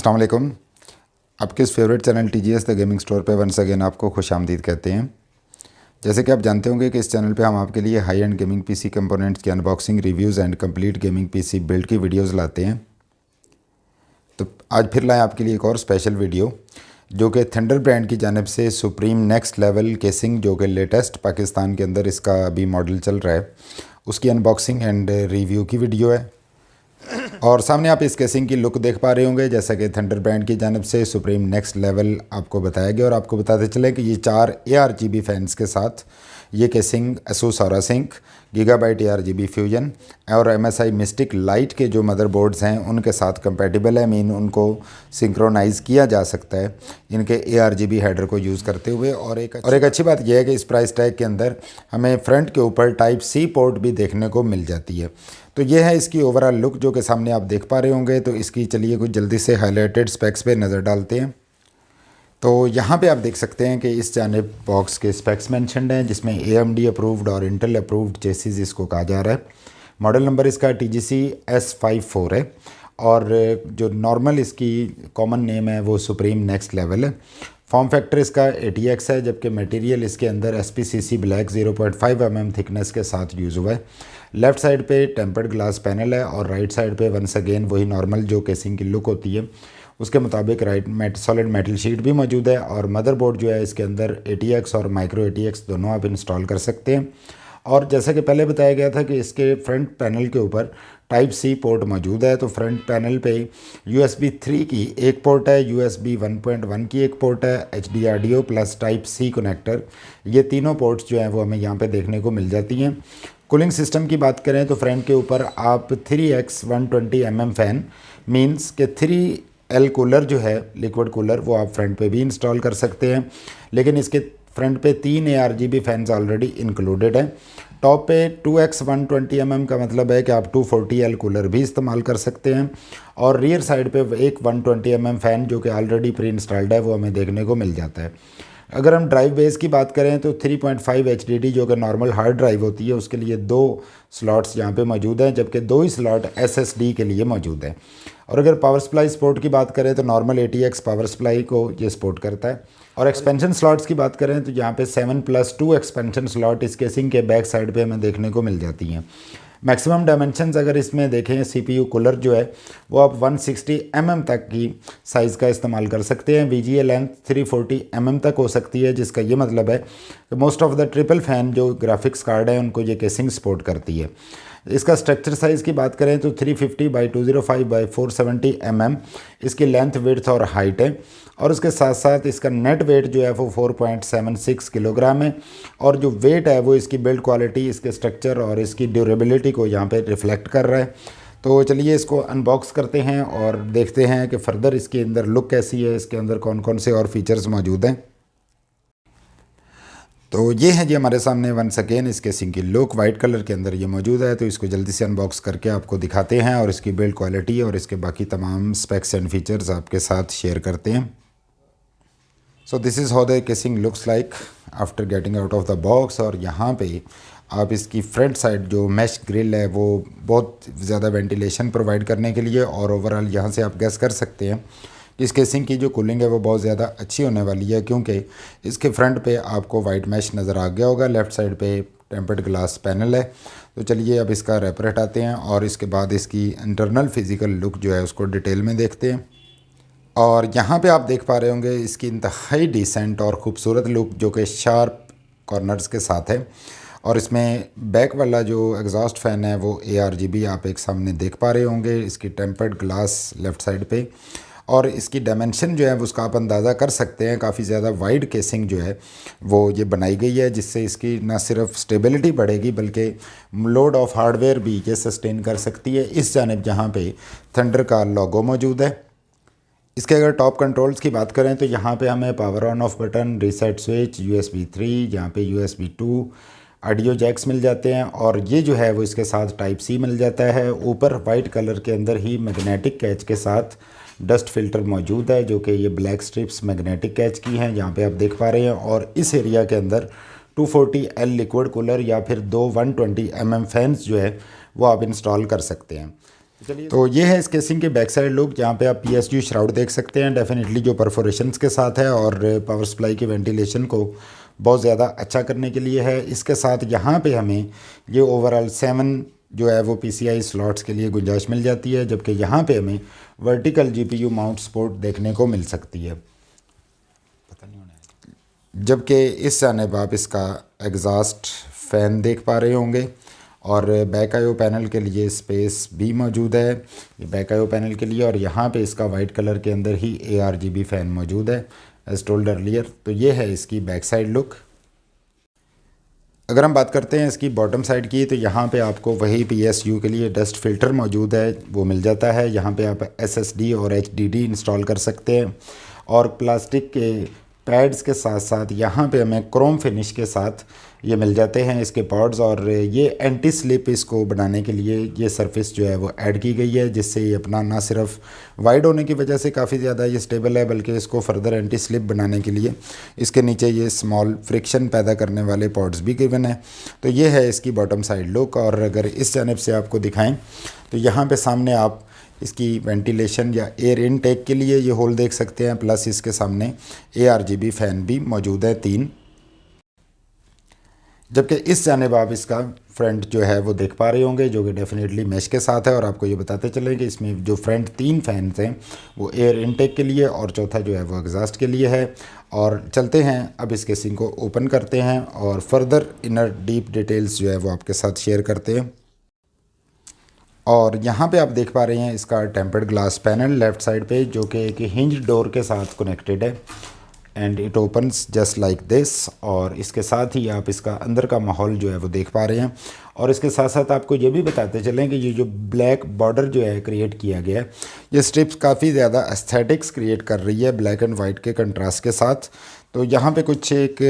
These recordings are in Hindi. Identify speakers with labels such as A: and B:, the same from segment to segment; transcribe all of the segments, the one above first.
A: अस्सलाम वालेकुम। आपके इस favourite channel TGS the gaming store पे वंस अगेन आपको खुशामदीद कहते हैं। जैसे कि आप जानते होंगे कि इस चैनल पे हम आपके लिए high end gaming PC components की unboxing, reviews and complete gaming PC build की वीडियोस लाते हैं। तो आज फिर लाएँ आपके लिए एक और स्पेशल वीडियो जो कि थंडर ब्रांड की जानिब से सुप्रीम नेक्स्ट लेवल केसिंग, जो कि लेटेस्ट पाकिस्तान के अंदर इसका अभी मॉडल चल रहा है, उसकी अनबॉक्सिंग एंड रिव्यू की वीडियो है। और सामने आप इस केसिंग की लुक देख पा रहे होंगे, जैसा कि थंडर ब्रांड की जानिब से सुप्रीम नेक्स्ट लेवल आपको बताया गया। और आपको बताते चले कि ये 4 ARGB फैंस के साथ ये casing ASUS Aura Sync, gigabyte ARGB fusion और MSI मिस्टिक लाइट के जो मदरबोर्ड्स हैं उनके साथ कंपैटिबल है। मीन उनको सिंक्रोनाइज़ किया जा सकता है इनके ARGB हेडर को यूज़ करते हुए। और एक अच्छी बात यह है कि इस प्राइस टैग के अंदर हमें फ्रंट के ऊपर टाइप C पोर्ट भी देखने को मिल जाती है। तो ये है इसकी ओवरऑल लुक जो कि सामने आप देख पा रहे होंगे। तो इसकी चलिए कुछ जल्दी से हाईलाइटेड स्पेक्स पे नज़र डालते हैं। तो यहाँ पे आप देख सकते हैं कि इस जानिब बॉक्स के स्पेक्स मेंशन्ड हैं, जिसमें AMD अप्रूव्ड और इंटेल अप्रूव्ड चेसिस इसको कहा जा रहा है। मॉडल नंबर इसका TGC S54 है और जो नॉर्मल इसकी कॉमन नेम है वो सुप्रीम नेक्स्ट लेवल है। फॉर्म फैक्टर इसका ATX है, जबकि मटेरियल इसके अंदर SPCC ब्लैक 0.5 mm थिकनेस के साथ यूज़ हुआ है। लेफ़्ट साइड पे टेम्पर्ड ग्लास पैनल है और राइट साइड पे वंस अगेन वही नॉर्मल जो केसिंग की लुक होती है उसके मुताबिक सॉलिड मेटल शीट भी मौजूद है। और मदरबोर्ड जो है इसके अंदर ATX और माइक्रो ATX दोनों आप इंस्टॉल कर सकते हैं। और जैसा कि पहले बताया गया था कि इसके फ्रंट पैनल के ऊपर टाइप C पोर्ट मौजूद है। तो फ्रंट पैनल पे USB 3 की एक पोर्ट है, USB 1.1 की एक पोर्ट है, HD audio plus type C connector, ये तीनों पोर्ट्स जो हैं वो हमें यहाँ पे देखने को मिल जाती हैं। कूलिंग सिस्टम की बात करें तो फ्रंट के ऊपर आप 3x 120 mm फ़ैन मींस के 3L कूलर जो है लिक्विड कूलर वो आप फ्रंट पे भी इंस्टॉल कर सकते हैं। लेकिन इसके फ्रंट पे 3 ARGB फैंस ऑलरेडी इंक्लूडेड है। टॉप पे 2x 120 mm का मतलब है कि आप 240L कूलर भी इस्तेमाल कर सकते हैं। और रियर साइड पे एक 120 mm फ़ैन जो कि ऑलरेडी प्री इंस्टॉल्ड है वो हमें देखने को मिल जाता है। अगर हम ड्राइव बेस की बात करें तो 3.5 HDD जो कि नॉर्मल हार्ड ड्राइव होती है उसके लिए 2 स्लॉट्स यहाँ पे मौजूद हैं, जबकि 2 ही स्लॉट SSD के लिए मौजूद हैं। और अगर पावर सप्लाई सपोर्ट की बात करें तो नॉर्मल ATX पावर सप्लाई को ये सपोर्ट करता है। और एक्सपेंशन स्लॉट्स की बात करें तो यहाँ पे 7+2 एक्सपेंशन स्लॉट इस केसिंग के बैक साइड पे हमें देखने को मिल जाती हैं। मैक्सिमम डायमेंशंस अगर इसमें देखें, CPU कूलर जो है वो आप 160 mm तक की साइज़ का इस्तेमाल कर सकते हैं। VGA लेंथ 340 mm तक हो सकती है, जिसका ये मतलब है कि most of the triple fan जो ग्राफिक्स कार्ड है उनको ये केसिंग सपोर्ट करती है। इसका स्ट्रक्चर साइज़ की बात करें तो 350/205/470 mm इसकी लेंथ, विड्थ और हाइट है। और उसके साथ साथ इसका नेट वेट जो है वो 4.76 किलोग्राम है। और जो वेट है वो इसकी बिल्ड क्वालिटी, इसके स्ट्रक्चर और इसकी ड्यूरेबिलिटी को यहाँ पे रिफ्लेक्ट कर रहा है। तो चलिए इसको अनबॉक्स करते हैं और देखते हैं कि फ़र्दर इसके अंदर लुक कैसी है, इसके अंदर कौन कौन से और फीचर्स मौजूद हैं। तो ये है जी हमारे सामने वंस अगेन इस केसिंग की लुक वाइट कलर के अंदर ये मौजूद है। तो इसको जल्दी से अनबॉक्स करके आपको दिखाते हैं और इसकी बिल्ड क्वालिटी और इसके बाकी तमाम स्पेक्स एंड फीचर्स आपके साथ शेयर करते हैं। So this is how the casing looks like after getting out of the box. और यहाँ पे आप इसकी फ्रंट साइड जो मैश ग्रिल है वो बहुत ज़्यादा वेंटिलेशन प्रोवाइड करने के लिए, और ओवरऑल यहाँ से आप गेस कर सकते हैं इस केसिंग की जो कूलिंग है वो बहुत ज़्यादा अच्छी होने वाली है, क्योंकि इसके फ्रंट पे आपको वाइट मैश नज़र आ गया होगा। लेफ़्ट साइड पे टेम्पर्ड ग्लास पैनल है। तो चलिए अब इसका रैपर हटाते हैं और इसके बाद इसकी इंटरनल फिज़िकल लुक जो है उसको डिटेल में देखते हैं। और यहाँ पे आप देख पा रहे होंगे इसकी इंतहाई डिसेंट और ख़ूबसूरत लुक जो कि शार्प कॉर्नर्स के साथ है। और इसमें बैक वाला जो एग्जॉस्ट फ़ैन है वो ARGB आप एक सामने देख पा रहे होंगे। इसकी टेम्पर्ड ग्लास लेफ़्ट साइड पे और इसकी डायमेंशन जो है उसका आप अंदाज़ा कर सकते हैं। काफ़ी ज़्यादा वाइड केसिंग जो है वो ये बनाई गई है, जिससे इसकी ना सिर्फ स्टेबिलिटी बढ़ेगी बल्कि लोड ऑफ हार्डवेयर भी ये सस्टेन कर सकती है। इस जानिब जहाँ पे थंडर का लोगो मौजूद है। इसके अगर टॉप कंट्रोल्स की बात करें तो यहाँ पे हमें power on off button, reset switch, USB 3, यहाँ पे USB 2, ऑडियो जैक्स मिल जाते हैं। और ये जो है वो इसके साथ टाइप C मिल जाता है। ऊपर वाइट कलर के अंदर ही मैग्नेटिक कैच के साथ डस्ट फिल्टर मौजूद है, जो कि ये ब्लैक स्ट्रिप्स मैग्नेटिक कैच की हैं, यहाँ पे आप देख पा रहे हैं। और इस एरिया के अंदर 240L लिक्विड कूलर या फिर 2 120 mm फैंस जो है वो आप इंस्टॉल कर सकते हैं। तो ये है इस केसिंग के बैक साइड लुक, जहाँ पे आप PSU श्राउड देख सकते हैं डेफिनेटली जो परफोरेशंस के साथ है और पावर सप्लाई की वेंटिलेशन को बहुत ज़्यादा अच्छा करने के लिए है। इसके साथ यहाँ पे हमें ये ओवरऑल 7 जो है वो PCI स्लॉट्स के लिए गुंजाइश मिल जाती है, जबकि यहाँ पे हमें वर्टिकल GPU माउंट सपोर्ट देखने को मिल सकती है। पता नहीं होना, जबकि इस जानिब आप इसका एग्जॉस्ट फ़ैन देख पा रहे होंगे और बैक आईओ पैनल के लिए स्पेस भी मौजूद है, ये बैक आईओ पैनल के लिए। और यहाँ पे इसका वाइट कलर के अंदर ही ARGB फ़ैन मौजूद है एज टोल्ड अर्लियर। तो ये है इसकी बैक साइड लुक। अगर हम बात करते हैं इसकी बॉटम साइड की, तो यहाँ पे आपको वही PSU के लिए डस्ट फिल्टर मौजूद है, वो मिल जाता है। यहाँ पे आप SSD और HDD इंस्टॉल कर सकते हैं और प्लास्टिक के पैड्स के साथ साथ यहाँ पे हमें क्रोम फिनिश के साथ ये मिल जाते हैं इसके पॉड्स। और ये एंटी स्लिप इसको बनाने के लिए ये सरफेस जो है वो ऐड की गई है, जिससे ये अपना ना सिर्फ वाइड होने की वजह से काफ़ी ज़्यादा ये स्टेबल है, बल्कि इसको फर्दर एंटी स्लिप बनाने के लिए इसके नीचे ये स्मॉल फ्रिक्शन पैदा करने वाले पॉड्स भी गिवन है। तो ये है इसकी बॉटम साइड लुक। और अगर इस जानिब से आपको दिखाएँ तो यहाँ पर सामने आप इसकी वेंटिलेशन या एयर इनटेक के लिए ये होल देख सकते हैं, प्लस इसके सामने ARGB फ़ैन भी मौजूद है 3। जबकि इस जानिब आप इसका फ्रंट जो है वो देख पा रहे होंगे, जो कि डेफिनेटली मैश के साथ है। और आपको ये बताते चलें कि इसमें जो फ्रंट 3 फैंस हैं वो एयर इनटेक के लिए और चौथा जो है वो एग्जॉस्ट के लिए है। और चलते हैं अब इस केसिंग को ओपन करते हैं और फर्दर इनर डीप डिटेल्स जो है वो आपके साथ शेयर करते हैं। और यहाँ पे आप देख पा रहे हैं इसका tempered glass panel left side पे, जो कि एक हिंज डोर के साथ कनेक्टेड है and it opens just like this. और इसके साथ ही आप इसका अंदर का माहौल जो है वो देख पा रहे हैं। और इसके साथ साथ आपको ये भी बताते चलें कि ये जो ब्लैक बॉर्डर जो है क्रिएट किया गया है, ये स्ट्रिप्स काफ़ी ज़्यादा एस्थेटिक्स क्रिएट कर रही है ब्लैक एंड वाइट के कंट्रास्ट के साथ। तो यहाँ पे कुछ एक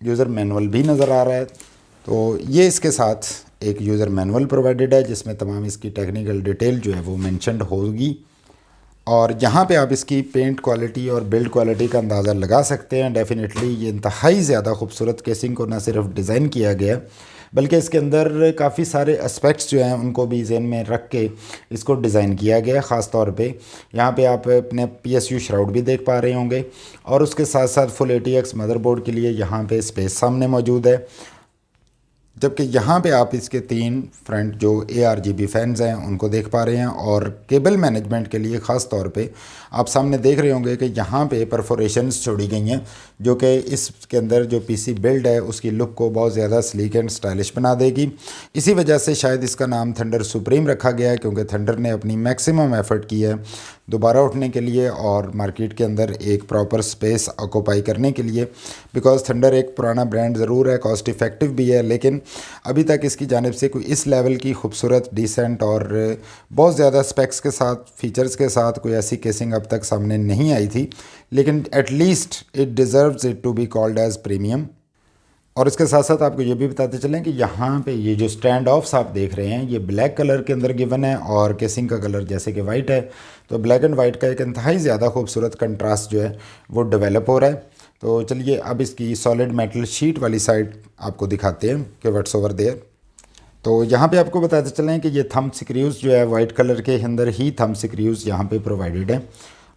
A: यूज़र मैनुअल भी नज़र आ रहा है। तो ये इसके साथ एक यूज़र मैनुअल प्रोवाइडेड है, जिसमें तमाम इसकी टेक्निकल डिटेल जो है वो मेंशन्ड होगी। और यहाँ पे आप इसकी पेंट क्वालिटी और बिल्ड क्वालिटी का अंदाज़ा लगा सकते हैं। डेफिनेटली ये इंतहाई ज़्यादा खूबसूरत केसिंग को न सिर्फ डिज़ाइन किया गया, बल्कि इसके अंदर काफ़ी सारे एस्पेक्ट्स जो हैं उनको भी ज़हन में रख के इसको डिज़ाइन किया गया है। ख़ास तौर पे यहाँ पे आप अपने PSU श्राउड भी देख पा रहे होंगे और उसके साथ साथ फुल ATX मदरबोर्ड के लिए यहाँ पे स्पेस सामने मौजूद है। जबकि यहाँ पे आप इसके 3 फ्रंट जो ARGB फ़ैन्स हैं उनको देख पा रहे हैं। और केबल मैनेजमेंट के लिए ख़ास तौर पे आप सामने देख रहे होंगे कि यहाँ पे परफोरेशंस छोड़ी गई हैं, जो कि इसके अंदर जो PC बिल्ड है उसकी लुक को बहुत ज़्यादा स्लीक एंड स्टाइलिश बना देगी। इसी वजह से शायद इसका नाम थंडर सुप्रीम रखा गया है, क्योंकि थंडर ने अपनी मैक्सिमम एफ़र्ट की है दोबारा उठने के लिए और मार्केट के अंदर एक प्रॉपर स्पेस ऑक्यूपाई करने के लिए। बिकॉज़ थंडर एक पुराना ब्रांड ज़रूर है, कॉस्ट इफ़ेक्टिव भी है, लेकिन अभी तक इसकी जानिब से कोई इस लेवल की खूबसूरत डिसेंट और बहुत ज़्यादा स्पेक्स के साथ फीचर्स के साथ कोई ऐसी केसिंग अब तक सामने नहीं आई थी। लेकिन at least it deserves it to be called as premium. और इसके साथ साथ आपको ये भी बताते चलें कि यहाँ पे ये जो स्टैंड ऑफ्स आप देख रहे हैं ये ब्लैक कलर के अंदर गिवन है और केसिंग का कलर जैसे कि वाइट है। तो ब्लैक एंड वाइट का एक इंतहाई ज़्यादा खूबसूरत कंट्रास्ट जो है वो डेवलप हो रहा है। तो चलिए अब इसकी सॉलिड मेटल शीट वाली साइड आपको दिखाते हैं कि व्हाट्स ओवर देयर। तो यहाँ पे आपको बताते चलें कि ये थंब स्क्रूज़ जो है वाइट कलर के अंदर ही थंब स्क्रूज़ यहाँ पे प्रोवाइडेड है।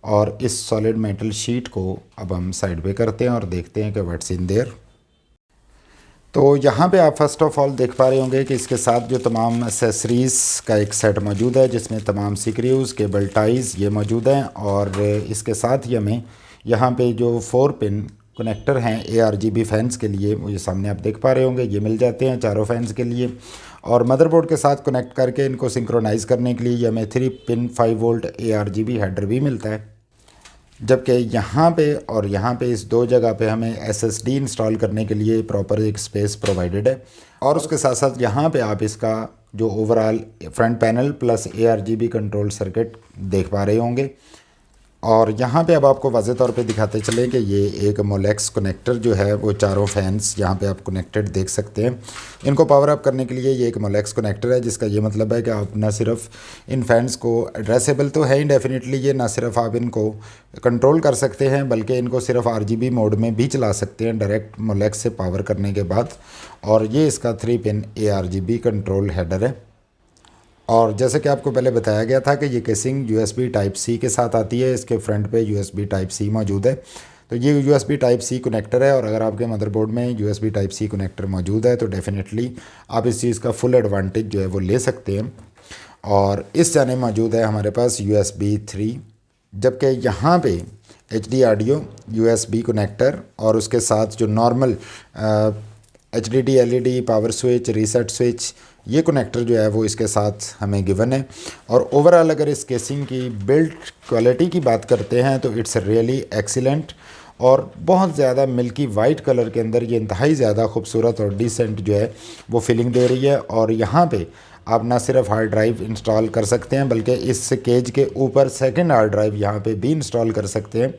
A: और इस सॉलिड मेटल शीट को अब हम साइड पे करते हैं और देखते हैं कि व्हाट्स इन देयर। तो यहाँ पे आप फर्स्ट ऑफ ऑल देख पा रहे होंगे कि इसके साथ जो तमाम एसेसरीज़ का एक सेट मौजूद है, जिसमें तमाम स्क्रूज़ केबल टाइज़ ये मौजूद हैं। और इसके साथ ही हमें यहाँ पे जो 4 पिन कनेक्टर हैं ARGB फ़ैन्स के लिए, वो ये सामने आप देख पा रहे होंगे, ये मिल जाते हैं चारों फ़ैन्स के लिए। और मदरबोर्ड के साथ कनेक्ट करके इनको सिंक्रोनाइज़ करने के लिए हमें 3 पिन 5 वोल्ट ARGB हेडर भी मिलता है। जबकि यहाँ पे और यहाँ पे इस 2 जगह पे हमें SSD इंस्टॉल करने के लिए प्रॉपर एक स्पेस प्रोवाइडेड है। और उसके साथ साथ यहाँ पे आप इसका जो overall front panel plus ARGB control circuit देख पा रहे होंगे। और यहाँ पे अब आपको वाज़े तौर पे दिखाते चलें कि ये एक मोलेक्स कनेक्टर जो है वो चारों फैंस यहाँ पे आप कनेक्टेड देख सकते हैं। इनको पावर अप करने के लिए ये एक मोलेक्स कनेक्टर है, जिसका ये मतलब है कि आप ना सिर्फ इन फैंस को एड्रेसेबल तो है ही डेफिनेटली, ये ना सिर्फ आप इनको कंट्रोल कर सकते हैं बल्कि इनको सिर्फ RGB मोड में भी चला सकते हैं डायरेक्ट मोलेक्स से पावर करने के बाद। और ये इसका 3 पिन ARGB कंट्रोल हेडर है। और जैसे कि आपको पहले बताया गया था कि ये केसिंग USB टाइप सी के साथ आती है, इसके फ्रंट पे USB टाइप सी मौजूद है। तो ये USB टाइप सी कनेक्टर है और अगर आपके मदरबोर्ड में USB टाइप सी कनेक्टर मौजूद है तो डेफिनेटली आप इस चीज़ का फुल एडवांटेज जो है वो ले सकते हैं। और इस जाने मौजूद है हमारे पास USB 3, जबकि यहाँ पे HD ऑडियो, USB कनेक्टर और उसके साथ जो normal HDD LED power switch, reset switch, ये कनेक्टर जो है वो इसके साथ हमें गिवन है। और ओवरऑल अगर इस केसिंग की बिल्ड क्वालिटी की बात करते हैं तो इट्स रियली एक्सीलेंट और बहुत ज़्यादा मिल्की वाइट कलर के अंदर ये इंतहाई ज़्यादा खूबसूरत और डिसेंट जो है वो फीलिंग दे रही है। और यहाँ पे आप ना सिर्फ हार्ड ड्राइव इंस्टॉल कर सकते हैं बल्कि इस केज के ऊपर सेकंड हार्ड ड्राइव यहाँ पे भी इंस्टॉल कर सकते हैं,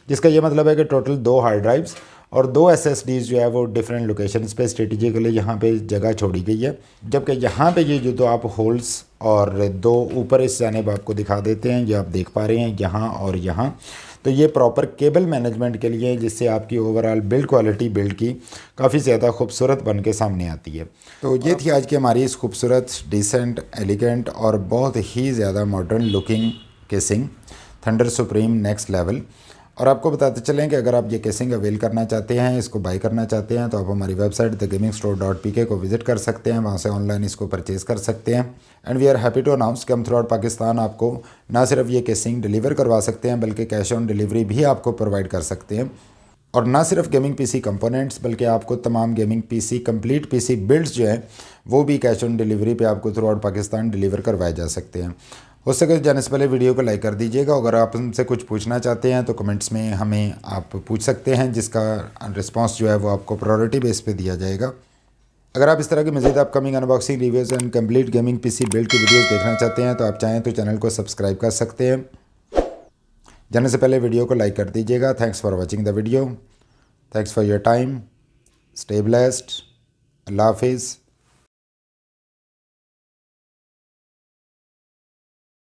A: जिसका ये मतलब है कि टोटल 2 हार्ड ड्राइव्स और 2 SSDs जो है वो डिफरेंट लोकेशंस पे स्ट्रेटेजिकली यहाँ पे जगह छोड़ी गई है। जबकि यहाँ पे ये जो 2 आप होल्स और 2 ऊपर इस जानिब आपको दिखा देते हैं, ये आप देख पा रहे हैं यहाँ और यहाँ, तो ये प्रॉपर केबल मैनेजमेंट के लिए, जिससे आपकी ओवरऑल बिल्ड क्वालिटी बिल्ड की काफ़ी ज़्यादा खूबसूरत बन के सामने आती है। तो ये थी आज की हमारी इस खूबसूरत, डिसेंट, एलिगेंट और बहुत ही ज़्यादा modern looking casing thunder supreme next level. और आपको बताते चलें कि अगर आप ये केसिंग अवेल करना चाहते हैं, इसको बाई करना चाहते हैं, तो आप हमारी वेबसाइट thegamingstore.pk को विज़िट कर सकते हैं, वहाँ से ऑनलाइन इसको परचेज़ कर सकते हैं। And we are happy to announce कि हम थ्रू आउट पाकिस्तान आपको ना सिर्फ ये केसिंग डिलीवर करवा सकते हैं बल्कि कैश ऑन डिलीवरी भी आपको प्रोवाइड कर सकते हैं। और ना सिर्फ गेमिंग PC कंपोनेंट्स बल्कि आपको तमाम gaming PC complete PC builds जो हैं वो भी कैश ऑन डिलीवरी पे आपको थ्रू आउट पाकिस्तान डिलीवर करवाए जा सकते हैं। हो सके जाने से पहले वीडियो को लाइक कर दीजिएगा। अगर आप हमसे कुछ पूछना चाहते हैं तो कमेंट्स में हमें आप पूछ सकते हैं, जिसका रिस्पांस जो है वो आपको प्रायोरिटी बेस पे दिया जाएगा। अगर आप इस तरह की मज़ीद upcoming unboxing, reviews and complete gaming PC build की वीडियोस देखना चाहते हैं तो आप चाहें तो चैनल को सब्सक्राइब कर सकते हैं। जाने से पहले वीडियो को लाइक कर दीजिएगा। Thanks for watching the video, thanks for your time, stay blessed, अल्लाह हाफिज़।